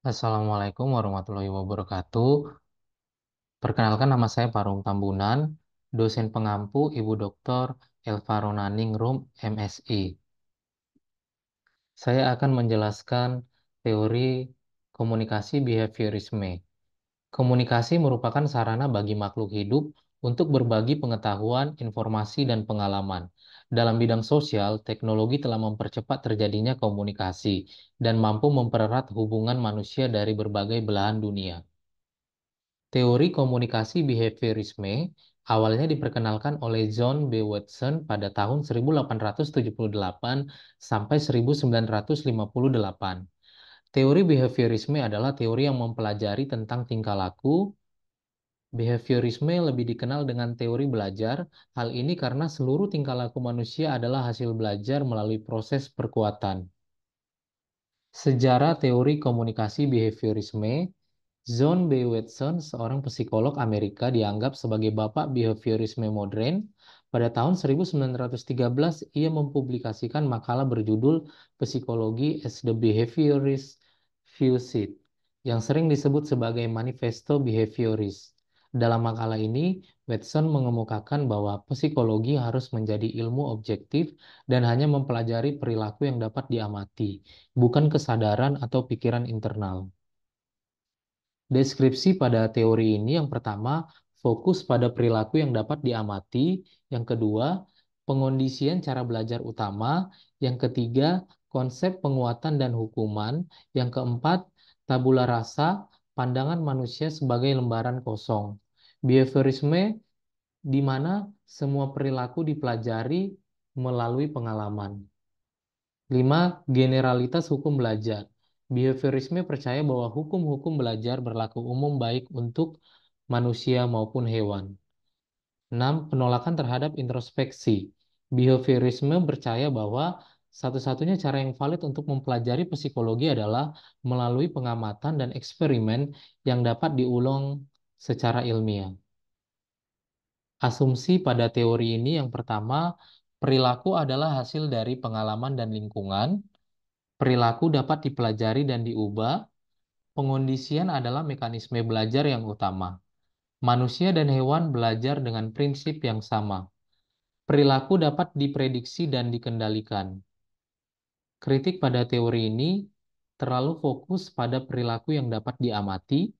Assalamualaikum warahmatullahi wabarakatuh. Perkenalkan nama saya Parung Tambunan, dosen pengampu Ibu Dr. Elva Ronaning Rum, MSI. Saya akan menjelaskan teori komunikasi behaviorisme. Komunikasi merupakan sarana bagi makhluk hidup untuk berbagi pengetahuan, informasi, dan pengalaman. Dalam bidang sosial, teknologi telah mempercepat terjadinya komunikasi dan mampu mempererat hubungan manusia dari berbagai belahan dunia. Teori komunikasi behaviorisme awalnya diperkenalkan oleh John B. Watson pada tahun 1878 sampai 1958. Teori behaviorisme adalah teori yang mempelajari tentang tingkah laku. Behaviorisme lebih dikenal dengan teori belajar. Hal ini karena seluruh tingkah laku manusia adalah hasil belajar melalui proses perkuatan. Sejarah teori komunikasi behaviorisme. John B. Watson, seorang psikolog Amerika, dianggap sebagai bapak behaviorisme modern. Pada tahun 1913, ia mempublikasikan makalah berjudul Psikologi as the Behaviorist Views It, yang sering disebut sebagai Manifesto Behavioris. Dalam makalah ini, Watson mengemukakan bahwa psikologi harus menjadi ilmu objektif dan hanya mempelajari perilaku yang dapat diamati, bukan kesadaran atau pikiran internal. Deskripsi pada teori ini yang pertama, fokus pada perilaku yang dapat diamati, yang kedua, pengondisian cara belajar utama, yang ketiga, konsep penguatan dan hukuman, yang keempat, tabula rasa, pandangan manusia sebagai lembaran kosong. Behaviorisme di mana semua perilaku dipelajari melalui pengalaman. 5. Generalitas hukum belajar. Behaviorisme percaya bahwa hukum-hukum belajar berlaku umum baik untuk manusia maupun hewan. 6. Penolakan terhadap introspeksi. Behaviorisme percaya bahwa satu-satunya cara yang valid untuk mempelajari psikologi adalah melalui pengamatan dan eksperimen yang dapat diulang secara ilmiah. Asumsi pada teori ini yang pertama, perilaku adalah hasil dari pengalaman dan lingkungan. Perilaku dapat dipelajari dan diubah. Pengondisian adalah mekanisme belajar yang utama. Manusia dan hewan belajar dengan prinsip yang sama. Perilaku dapat diprediksi dan dikendalikan. Kritik pada teori ini terlalu fokus pada perilaku yang dapat diamati.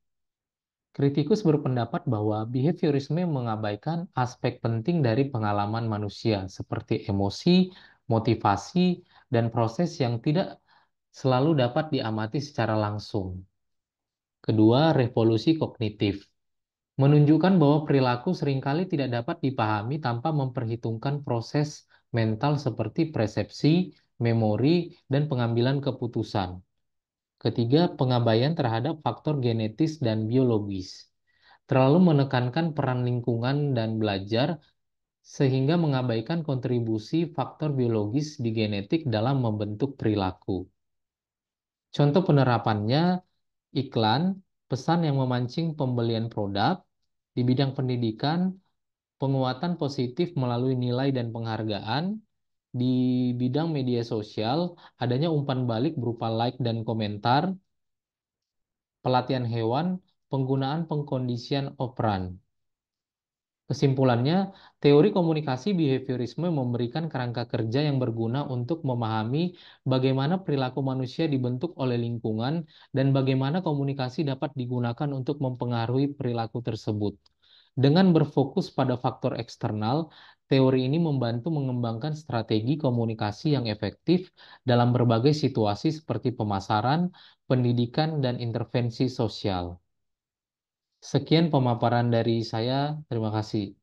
Kritikus berpendapat bahwa behaviorisme mengabaikan aspek penting dari pengalaman manusia, seperti emosi, motivasi, dan proses yang tidak selalu dapat diamati secara langsung. Kedua, revolusi kognitif menunjukkan bahwa perilaku seringkali tidak dapat dipahami tanpa memperhitungkan proses mental seperti persepsi, memori, dan pengambilan keputusan. Ketiga, pengabaian terhadap faktor genetis dan biologis. Terlalu menekankan peran lingkungan dan belajar sehingga mengabaikan kontribusi faktor biologis di genetik dalam membentuk perilaku. Contoh penerapannya, iklan, pesan yang memancing pembelian produk. Di bidang pendidikan, penguatan positif melalui nilai dan penghargaan. Di bidang media sosial, adanya umpan balik berupa like dan komentar. Pelatihan hewan, penggunaan pengkondisian operan. Kesimpulannya, teori komunikasi behaviorisme memberikan kerangka kerja yang berguna untuk memahami bagaimana perilaku manusia dibentuk oleh lingkungan dan bagaimana komunikasi dapat digunakan untuk mempengaruhi perilaku tersebut. Dengan berfokus pada faktor eksternal, teori ini membantu mengembangkan strategi komunikasi yang efektif dalam berbagai situasi seperti pemasaran, pendidikan, dan intervensi sosial. Sekian pemaparan dari saya. Terima kasih.